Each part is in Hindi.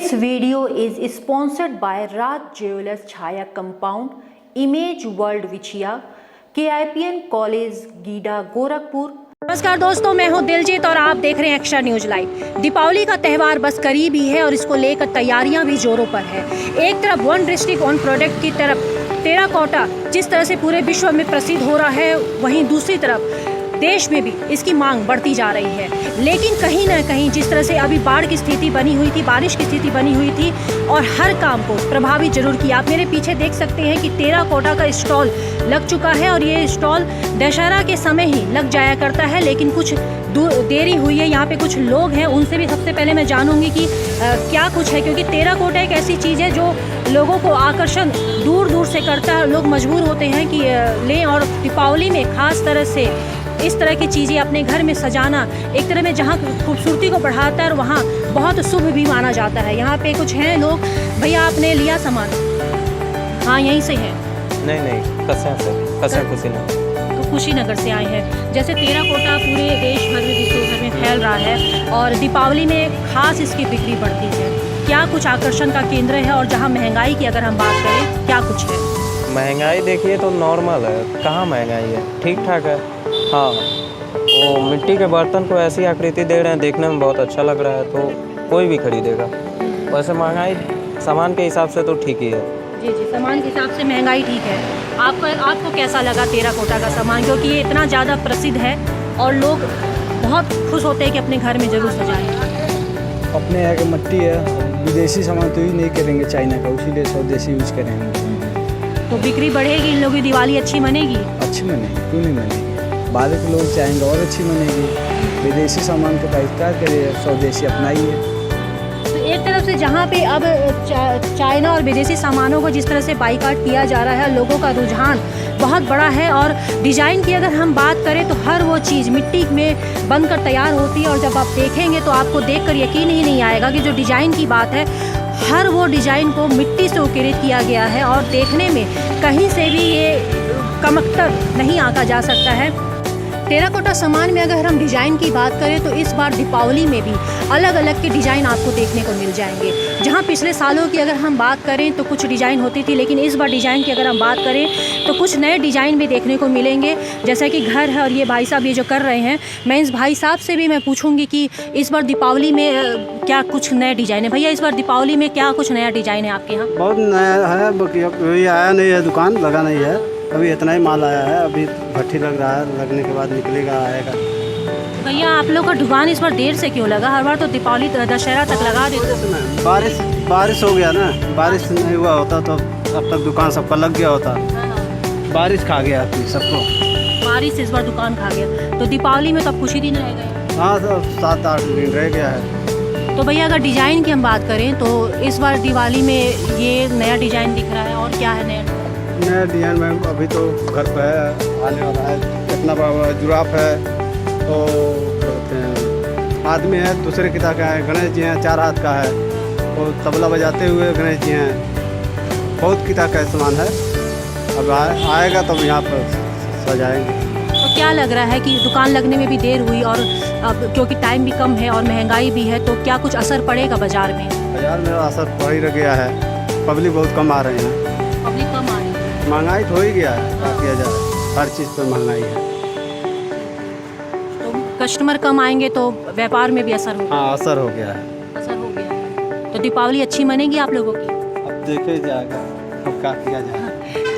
This video is sponsored by Raj Jewelers Chaya Compound, Image World Vichia, KIPN college GIDA Gorakhpur. नमस्कार दोस्तों, मैं हूं दिलजीत और आप देख रहे हैं एक्स्ट्रा न्यूज लाइव। दीपावली का त्यौहार बस करीब ही है और इसको लेकर तैयारियां भी जोरों पर है। एक तरफ वन डिस्ट्रिक्ट वन प्रोडक्ट की तरफ टेराकोटा जिस तरह से पूरे विश्व में प्रसिद्ध हो रहा है, वहीं दूसरी तरफ देश में भी इसकी मांग बढ़ती जा रही है। लेकिन कहीं ना कहीं जिस तरह से अभी बाढ़ की स्थिति बनी हुई थी, बारिश की स्थिति बनी हुई थी और हर काम को प्रभावित जरूर किया। आप मेरे पीछे देख सकते हैं कि टेराकोटा का स्टॉल लग चुका है और ये स्टॉल दशहरा के समय ही लग जाया करता है, लेकिन कुछ देरी हुई है। यहाँ पे कुछ लोग हैं, उनसे भी सबसे पहले मैं जानूंगी कि क्या कुछ है, क्योंकि टेराकोटा एक ऐसी चीज़ है जो लोगों को आकर्षण दूर दूर से करता है। लोग मजबूर होते हैं कि लें, और दीपावली में खास तरह से इस तरह की चीज़ें अपने घर में सजाना एक तरह में जहाँ खूबसूरती को बढ़ाता है और वहाँ बहुत शुभ भी माना जाता है। यहाँ पे कुछ हैं लोग। भैया आपने लिया सामान? हाँ, यहीं से है? नहीं, कस्या कुशीनगर। तो कुशीनगर से आए हैं। जैसे टेराकोटा पूरे देश भर में, विश्व भर में फैल रहा है और दीपावली में खास इसकी बिक्री बढ़ती है। क्या कुछ आकर्षण का केंद्र है? और जहाँ महंगाई की अगर हम बात करें, क्या कुछ है? महंगाई देखिए तो नॉर्मल है, कहाँ महंगाई है, ठीक ठाक है। हाँ, वो मिट्टी के बर्तन को ऐसी आकृति दे रहे हैं, देखने में बहुत अच्छा लग रहा है, तो कोई भी खरीदेगा। वैसे महंगाई सामान के हिसाब से तो ठीक ही है। जी, सामान के हिसाब से महंगाई ठीक है। आपको कैसा लगा टेराकोटा का सामान, क्योंकि ये इतना ज़्यादा प्रसिद्ध है और लोग बहुत खुश होते हैं कि अपने घर में ज़रूर सजाएं। अपने यहाँ की मिट्टी है, विदेशी सामान तो यूज नहीं करेंगे चाइना का, इसीलिए स्वदेशी यूज करेंगे। तो बिक्री बढ़ेगी, इन लोगों की दिवाली अच्छी मनेगी? अच्छी मनेगी, क्यों नहीं मनेगी। बाहर के लोग चाहेंगे और अच्छी मनेगी। विदेशी सामान का बहिष्कार करिए, स्वदेशी अपनाइए। तो एक तरफ से जहाँ पे अब चाइना और विदेशी सामानों को जिस तरह से बाइकाट किया जा रहा है, लोगों का रुझान बहुत बड़ा है। और डिज़ाइन की अगर हम बात करें तो हर वो चीज़ मिट्टी में बनकर तैयार होती है और जब आप देखेंगे तो आपको देखकर यकीन ही नहीं आएगा कि जो डिज़ाइन की बात है, हर वो डिज़ाइन को मिट्टी से उकेरित किया गया है और देखने में कहीं से भी ये कमतर नहीं आंका जा सकता है। टेराकोटा सामान में अगर हम डिज़ाइन की बात करें तो इस बार दीपावली में भी अलग अलग के डिज़ाइन आपको देखने को मिल जाएंगे। जहां पिछले सालों की अगर हम बात करें तो कुछ डिज़ाइन होती थी, लेकिन इस बार डिज़ाइन की अगर हम बात करें तो कुछ नए डिज़ाइन भी देखने को मिलेंगे। जैसा कि घर है और ये भाई साहब ये जो कर रहे हैं, मैं इस भाई साहब से भी मैं पूछूँगी कि इस बार दीपावली में क्या कुछ नए डिज़ाइन है। भैया, इस बार दीपावली में क्या कुछ नया डिज़ाइन है आपके यहाँ? बहुत नया है, अभी आया नहीं है, दुकान लगा नहीं है, अभी इतना ही माल आया है। अभी भट्टी लग रहा है, लगने के बाद निकलेगा, आएगा। भैया, आप लोग का दुकान इस बार देर से क्यों लगा? हर बार तो दीपावली दशहरा तक लगा देते। बारिश हो गया ना, बारिश नहीं हुआ होता तो अब तक दुकान सबका लग गया होता। बारिश खा गया सबको, बारिश इस बार दुकान खा गया। तो दीपावली में तो अब कुछ ही दिन रह गए। हाँ, तो 7-8 दिन रह गया है। तो भैया, अगर डिज़ाइन की हम बात करें तो इस बार दिवाली में ये नया डिज़ाइन दिख रहा है, और क्या है नया डिजाइन में? अभी तो घर पे है, आने वाला है। इतना बड़ा जुराफ है, तो कहते हैं आदमी है, दूसरे किता का है। गणेश जी हैं, 4 हाथ का है, तो तबला बजाते हुए गणेश जी हैं। बहुत किता का सामान है। अब आएगा तब यहाँ पर सजाएंगे। तो क्या लग रहा है कि दुकान लगने में भी देर हुई और अब क्योंकि टाइम भी कम है और महंगाई भी है, तो क्या कुछ असर पड़ेगा बाज़ार में? बाज़ार में असर पड़ ही गया है, पब्लिक बहुत कम आ रहे हैं। पब्लिक कम आ रही है, महंगाई तो हो ही गया है, क्या किया जाए, हर चीज़ पर महंगाई है। तो कस्टमर कम आएंगे तो व्यापार में भी असर होगा? हाँ, असर हो गया है। असर हो गया है। तो दीपावली अच्छी मनेगी आप लोगों की? अब देखे जाएगा, अब क्या किया जाए।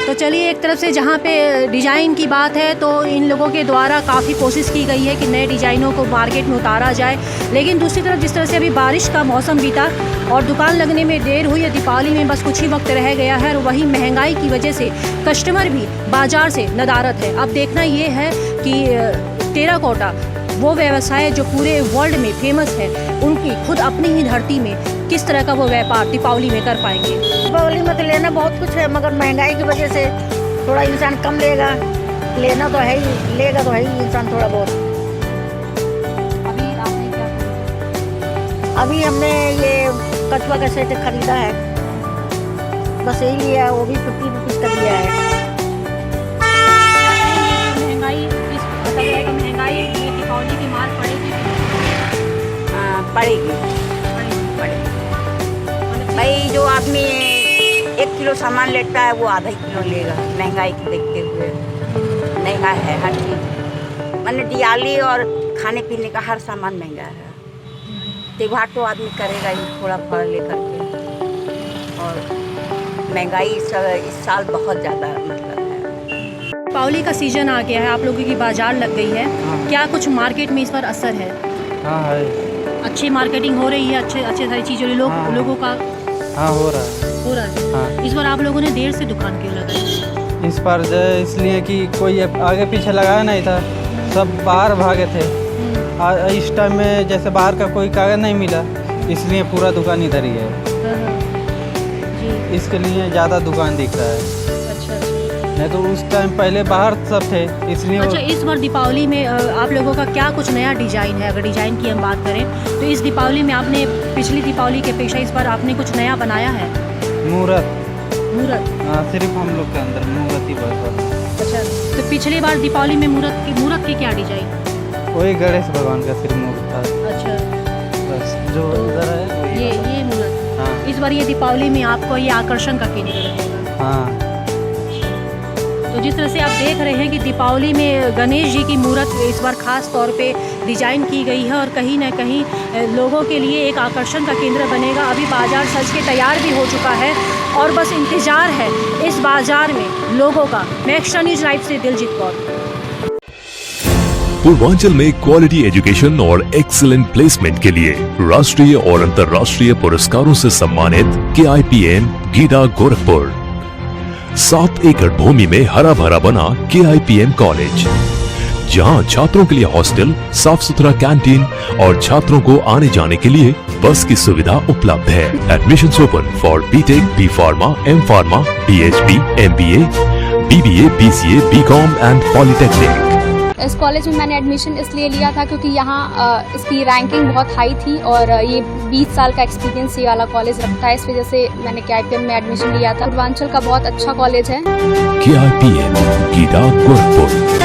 तो चलिए, एक तरफ से जहाँ पे डिज़ाइन की बात है तो इन लोगों के द्वारा काफ़ी कोशिश की गई है कि नए डिज़ाइनों को मार्केट में उतारा जाए, लेकिन दूसरी तरफ जिस तरह से अभी बारिश का मौसम बीता और दुकान लगने में देर हुई है, दीपावली में बस कुछ ही वक्त रह गया है, और वही महंगाई की वजह से कस्टमर भी बाज़ार से नदारत है। अब देखना ये है कि टेराकोटा वो व्यवसाय जो पूरे वर्ल्ड में फेमस है, उनकी खुद अपनी ही धरती में किस तरह का वो व्यापार दीपावली में कर पाएंगे। दीपावली में तो लेना बहुत कुछ है, मगर महंगाई की वजह से थोड़ा इंसान कम लेगा। लेना तो है ही, लेगा तो है ही इंसान थोड़ा बहुत। अभी आपने क्या खरीदा? अभी हमने ये कछुआ का सेट खरीदा है, बस यही लिया, वो भी 50 रुपीज़ का लिया है। महंगाई महंगाई दीपावली की मार पड़ेगी? पड़ेगी। महंगाई जो आदमी 1 किलो सामान लेता है वो आधा किलो लेगा, महंगाई को देखते हुए। महंगा है हर चीज़, मैंने दिवाली और खाने पीने का हर सामान महंगा है। त्योहार तो आदमी करेगा ही थोड़ा थोड़ा लेकर के, और महंगाई इस साल बहुत ज़्यादा मतलब है। दीपावली का सीजन आ गया है, आप लोगों की बाजार लग गई है, क्या कुछ मार्केट में इस पर असर है? हाँ है। अच्छी मार्केटिंग हो रही है, अच्छे सारी चीज़ों लोगों का हाँ हो रहा है। हाँ। इस बार आप लोगों ने देर से दुकान क्यों लगाई? इस बार जो इसलिए कि कोई आगे पीछे लगाया नहीं था, सब बाहर भागे थे। इस टाइम में जैसे बाहर का कोई कागज नहीं मिला, इसलिए पूरा दुकान इधर ही है। जी। इसके लिए ज़्यादा दुकान दिख रहा है। अच्छा। नहीं तो उस टाइम पहले बाहर सब थे, इसलिए अच्छा, इस बार दीपावली में आप लोगों का क्या कुछ नया डिजाइन है? अगर डिजाइन की हम बात करें तो इस दीपावली में आपने पिछली दीपावली के अपेक्षा इस बार आपने कुछ नया बनाया है? मूर्त। मूर्त? सिर्फ हम लोग के अंदर मूर्त ही बस। अच्छा, तो पिछली बार दीपावली में मूर्त की क्या डिजाइन? वही गणेश भगवान का सिर्फ मूर्त था। अच्छा, बस जो उधर है वही ये मूर्त। हाँ। इस बार ये दीपावली में आपको ये आकर्षण का केंद्र रहेगा। हाँ। तो जिस तरह से आप देख रहे हैं कि दीपावली में गणेश जी की मूर्त इस बार खास तौर पे डिजाइन की गई है और कहीं ना कहीं लोगों के लिए एक आकर्षण का केंद्र बनेगा। अभी बाजार सज के तैयार भी हो चुका है और बस इंतजार है इस बाजार में लोगों का। मैं एक्स्ट्रा न्यूज़ लाइव से दिलजीत कौर। पूर्वांचल में क्वालिटी एजुकेशन और एक्सीलेंट प्लेसमेंट के लिए राष्ट्रीय और अंतर्राष्ट्रीय पुरस्कारों से सम्मानित KIPM गीडा गोरखपुर। 7 एकड़ भूमि में हरा भरा बना KIPM कॉलेज, जहां छात्रों के लिए हॉस्टल, साफ सुथरा कैंटीन और छात्रों को आने जाने के लिए बस की सुविधा उपलब्ध है। Admissions open for BTech, B Pharma, M Pharma, PhD, MBA, BBA, BCA, BCom and polytechnic. इस कॉलेज में मैंने एडमिशन इसलिए लिया था क्योंकि यहाँ इसकी रैंकिंग बहुत हाई थी और ये 20 साल का एक्सपीरियंस ये वाला कॉलेज रखता है। इस वजह से मैंने KIPM में एडमिशन लिया था। पूर्वांचल का बहुत अच्छा कॉलेज है। KIPM गीडा गोरखपुर।